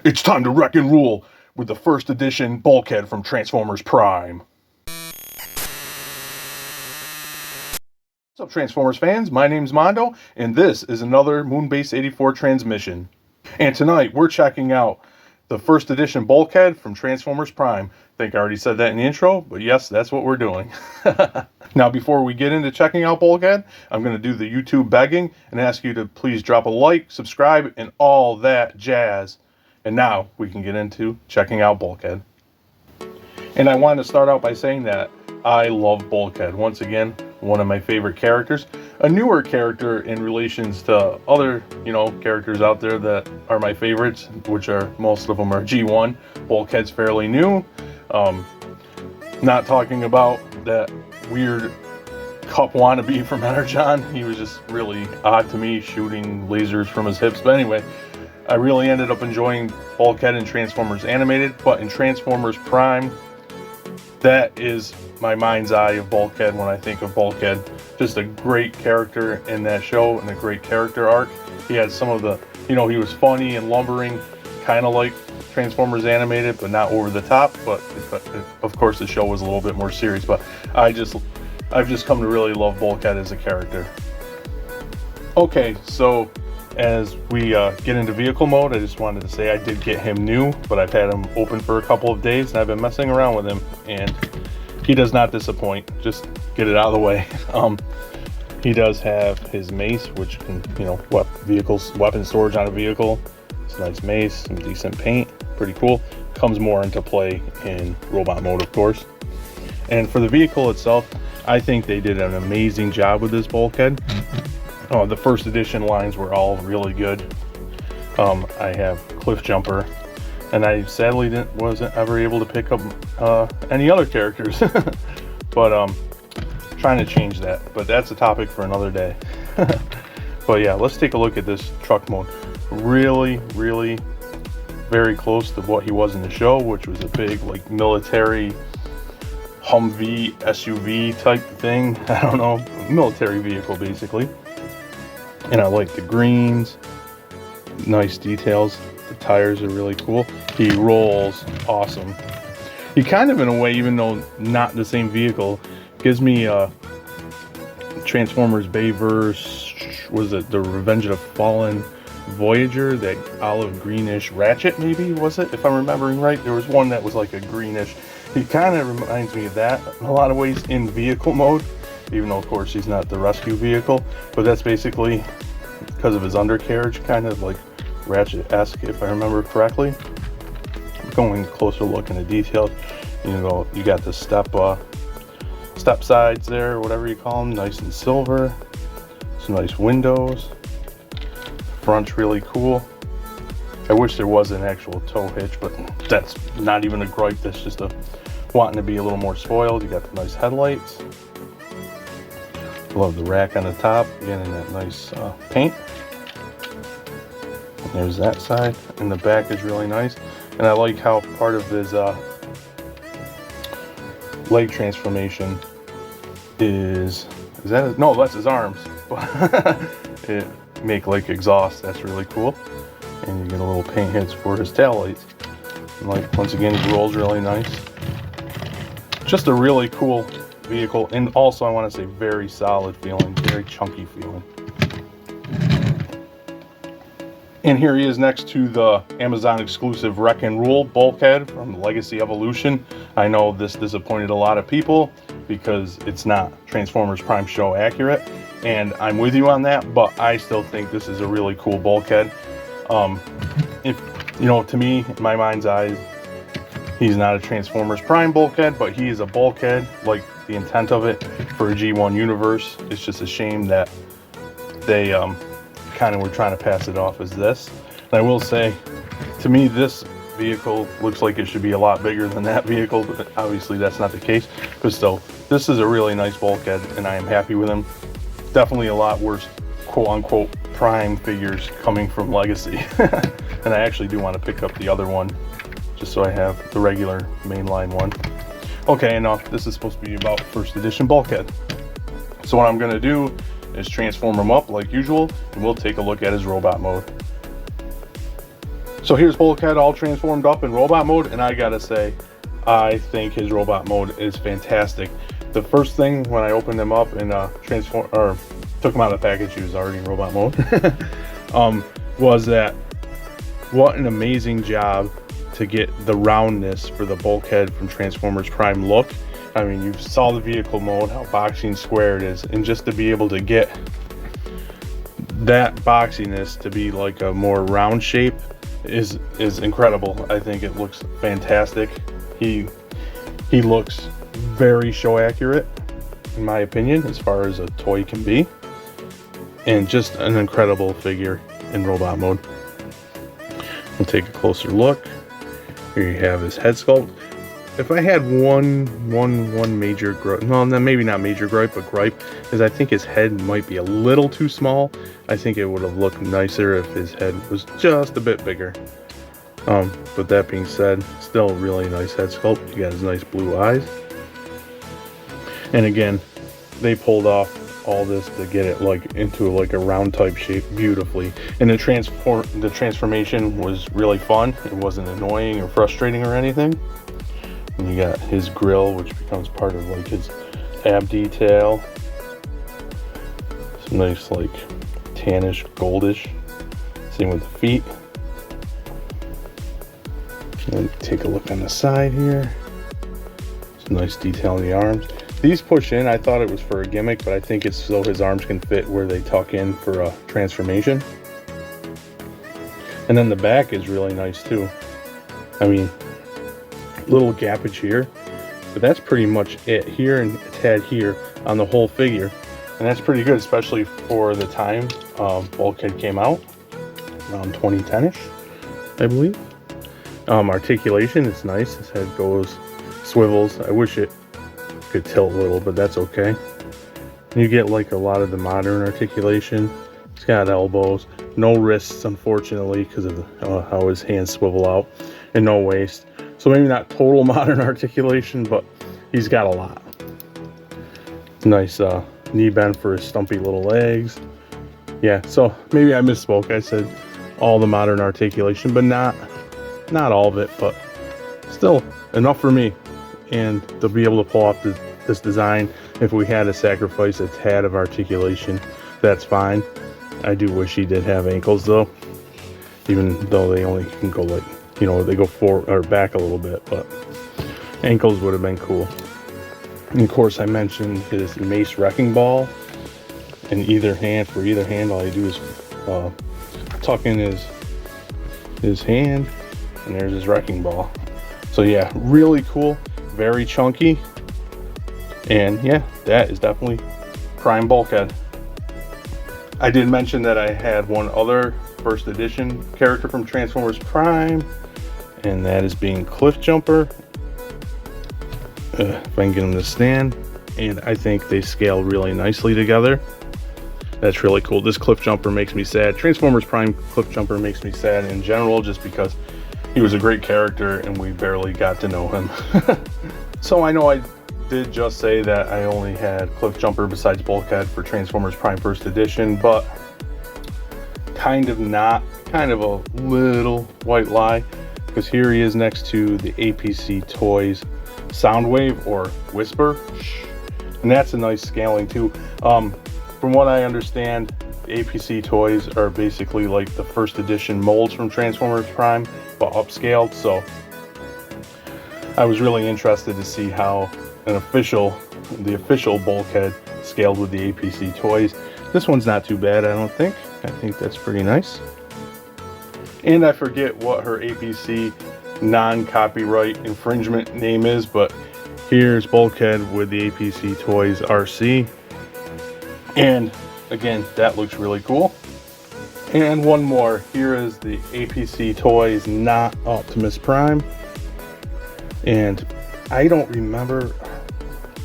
It's time to wreck and rule with the first edition Bulkhead from Transformers Prime. What's up, Transformers fans? My name's Mondo, and this is another Moonbase 84 transmission. And tonight, we're checking out the first edition Bulkhead from Transformers Prime. I think I already said that in the intro, but yes, that's what we're doing. Now, before we get into checking out Bulkhead, I'm going to do the YouTube begging and ask you to please drop a like, subscribe, and all that jazz. And now we can get into checking out Bulkhead. And I want to start out by saying that I love Bulkhead. Once again, one of my favorite characters. A newer character in relations to other, characters out there that are my favorites, which are, most of them are G1. Bulkhead's fairly new. Not talking about that weird cup wannabe from Energon. He was just really odd to me, shooting lasers from his hips. But anyway, I really ended up enjoying Bulkhead in Transformers Animated, but in Transformers Prime, that is my mind's eye of Bulkhead when I think of Bulkhead. Just a great character in that show and a great character arc. He had some of the, he was funny and lumbering, kind of like Transformers Animated, but not over the top. But of course, the show was a little bit more serious. But I've just come to really love Bulkhead as a character. Okay, so as we get into vehicle mode, I just wanted to say I did get him new, but I've had him open for a couple of days, and I've been messing around with him, and he does not disappoint. Just get it out of the way. He does have his mace, which can, weapon storage on a vehicle. It's a nice mace, some decent paint, pretty cool. Comes more into play in robot mode, of course. And for the vehicle itself, I think they did an amazing job with this Bulkhead. The first edition lines were all really good. I have Cliff Jumper, and I sadly wasn't ever able to pick up any other characters. But trying to change that, but that's a topic for another day. But yeah, let's take a look at this truck mode. Really very close to what he was in the show, which was a big military Humvee SUV type thing. I don't know, military vehicle basically. And I like the greens, nice details. The tires are really cool. He rolls awesome. He kind of, in a way, even though not the same vehicle, gives me Transformers Bayverse, was it the Revenge of the Fallen Voyager, that olive greenish Ratchet, maybe, was it? If I'm remembering right, there was one that was like a greenish. He kind of reminds me of that in a lot of ways in vehicle mode, even though, of course, he's not the rescue vehicle. But that's basically because of his undercarriage, kind of like Ratchet-esque, if I remember correctly. Going closer look into details, you got the step sides there, whatever you call them, nice and silver. Some nice windows. Front's really cool. I wish there was an actual tow hitch, but that's not even a gripe. That's just wanting to be a little more spoiled. You got the nice headlights. Love the rack on the top, again in that nice paint. And there's that side, and the back is really nice. And I like how part of his leg transformation is that no, that's his arms. It make like exhaust. That's really cool. And you get a little paint hits for his taillights. And once again, he rolls really nice. Just a really cool vehicle, and also I want to say very solid feeling, very chunky feeling. And here he is next to the Amazon exclusive Wreck and Rule Bulkhead from Legacy Evolution. I know this disappointed a lot of people because it's not Transformers Prime show accurate, and I'm with you on that, but I still think this is a really cool Bulkhead. To me, in my mind's eye, he's not a Transformers Prime Bulkhead, but he is a Bulkhead, like the intent of it for a G1 universe. It's just a shame that they kind of were trying to pass it off as this. And I will say, to me, this vehicle looks like it should be a lot bigger than that vehicle, but obviously that's not the case. But still, this is a really nice Bulkhead, and I am happy with him. Definitely a lot worse, quote-unquote, Prime figures coming from Legacy. And I actually do want to pick up the other one, just so I have the regular mainline one. Okay, now this is supposed to be about first edition Bulkhead. So what I'm going to do is transform him up like usual, and we'll take a look at his robot mode. So here's Bulkhead all transformed up in robot mode, and I gotta say, I think his robot mode is fantastic. The first thing when I opened him up and took him out of the package, he was already in robot mode. Was that what an amazing job to get the roundness for the Bulkhead from Transformers Prime look. I mean, you saw the vehicle mode, how boxing square it is, and just to be able to get that boxiness to be like a more round shape is incredible. I think it looks fantastic. He looks very show accurate, in my opinion, as far as a toy can be, and just an incredible figure in robot mode. We'll take a closer look. Here you have his head sculpt. If I had one major gripe, well, maybe not major gripe, but gripe, is I think his head might be a little too small. I think it would have looked nicer if his head was just a bit bigger. But that being said, still really nice head sculpt. You got his nice blue eyes. And again, they pulled off all this to get it like into like a round type shape beautifully. And the transformation was really fun. It wasn't annoying or frustrating or anything. And you got his grill, which becomes part of like his ab detail. Some nice like tannish, goldish. Same with the feet. And take a look on the side here. Some nice detail in the arms. These push in. I thought it was for a gimmick, but I think it's so his arms can fit where they tuck in for a transformation. And then the back is really nice too. I mean, little gappage here, but that's pretty much it here and a tad here on the whole figure, and that's pretty good, especially for the time Bulkhead came out, around 2010ish, I believe. Articulation is nice. His head goes, swivels. I wish it could tilt a little, but that's okay. And you get like a lot of the modern articulation. He's got elbows, no wrists unfortunately because of how his hands swivel out, and no waist. So maybe not total modern articulation, but he's got a lot. Nice knee bend for his stumpy little legs. Yeah, so maybe I misspoke. I said all the modern articulation, but not all of it, but still enough for me. And to be able to pull off this design, if we had to sacrifice a tad of articulation, that's fine. I do wish he did have ankles though, even though they only can go like, you know, they go forward or back a little bit, but ankles would have been cool. And of course, I mentioned his mace wrecking ball in either hand. For either hand, all you do is tuck in his hand, and there's his wrecking ball. So yeah, really cool, very chunky, and yeah, that is definitely Prime Bulkhead. I did mention that I had one other first edition character from Transformers Prime, and that is being Cliff Jumper. If I can get him to stand, and I think they scale really nicely together. That's really cool. This Cliff Jumper makes me sad. Transformers Prime Cliff Jumper makes me sad in general, just because he was a great character and we barely got to know him. So I know I did just say that I only had Cliff Jumper besides Bulkhead for Transformers Prime First Edition, but kind of not, kind of a little white lie, because here he is next to the APC Toys Soundwave or Whisper, and that's a nice scaling too. From what I understand, the APC Toys are basically like the first edition molds from Transformers Prime, but upscaled. So I was really interested to see how the official Bulkhead scaled with the APC Toys. This one's not too bad, I don't think. I think that's pretty nice. And I forget what her APC non-copyright infringement name is, but here's Bulkhead with the APC Toys RC. And again, that looks really cool. And one more, here is the APC Toys Not Optimus Prime. And I don't remember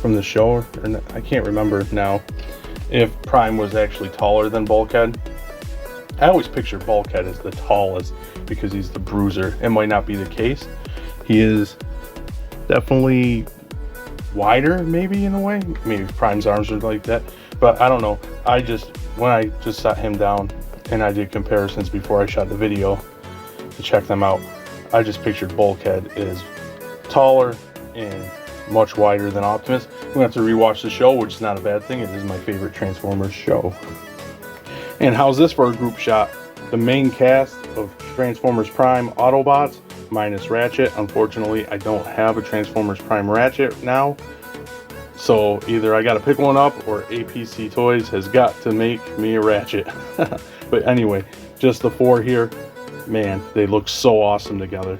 from the show, or I can't remember now, if Prime was actually taller than Bulkhead. I always picture Bulkhead as the tallest because he's the bruiser. It might not be the case. He is definitely wider, maybe, in a way. Maybe Prime's arms are like that, but I don't know. When I just sat him down and I did comparisons before I shot the video, to check them out. I just pictured Bulkhead is taller and much wider than Optimus. I'm gonna have to rewatch the show, which is not a bad thing. It is my favorite Transformers show. And how's this for a group shot? The main cast of Transformers Prime Autobots minus Ratchet. Unfortunately, I don't have a Transformers Prime Ratchet now, so either I gotta pick one up or APC Toys has got to make me a Ratchet. But anyway, just the 4 here, man, they look so awesome together.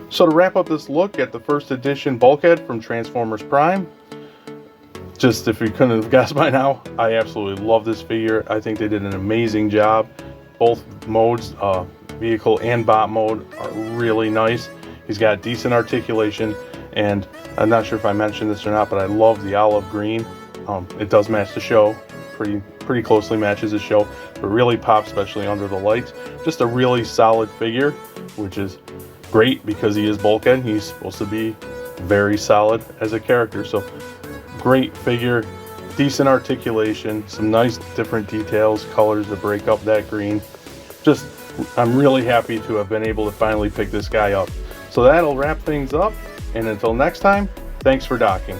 So to wrap up this look at the first edition Bulkhead from Transformers Prime, just if you couldn't have guessed by now, I absolutely love this figure. I think they did an amazing job. Both modes, vehicle and bot mode, are really nice. He's got decent articulation, and I'm not sure if I mentioned this or not, but I love the olive green. It does match the show, pretty closely matches the show, but really pops, especially under the lights. Just a really solid figure, which is great because he is Bulkhead. He's supposed to be very solid as a character. So great figure, decent articulation, some nice different details, colors to break up that green. Just, I'm really happy to have been able to finally pick this guy up. So that'll wrap things up, and until next time, thanks for docking.